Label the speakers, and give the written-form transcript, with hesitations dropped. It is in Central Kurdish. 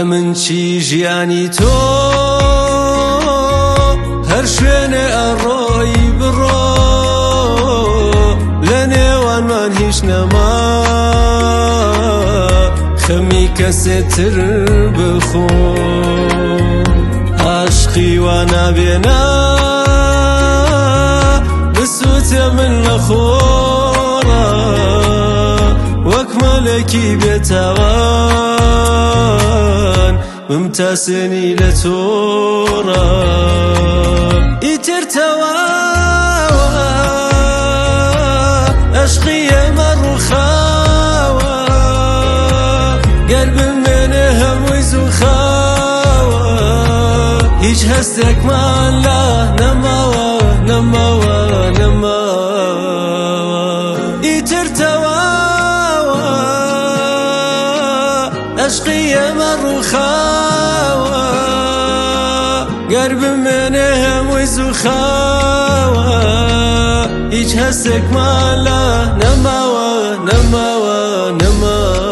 Speaker 1: من چی ژیانی تۆ هەر شوێنێ ئەڕۆی بڕۆ لە نێوانمان هیچ نەما خەمی کەسێتر بخۆ عاشقی وا نابێنا بسووتێ من لە خۆڕە وەک مەلێکی بێتاوان بمتاسێنی لە تۆڕە ئیتر تەواوە عەشقی ئێمە ڕووخاوە گەر بمێنێ هەمووی زووخاوە هیچ هەستێکمان لا نەماوە نەماوە نەماوە ئیتر تەواوە عەشقی ئێمە ڕووخاوە گەر بمێنێ هەمووی زووخاوە هیچ هەستێکمان لا نەماوە نەماوە نەماوە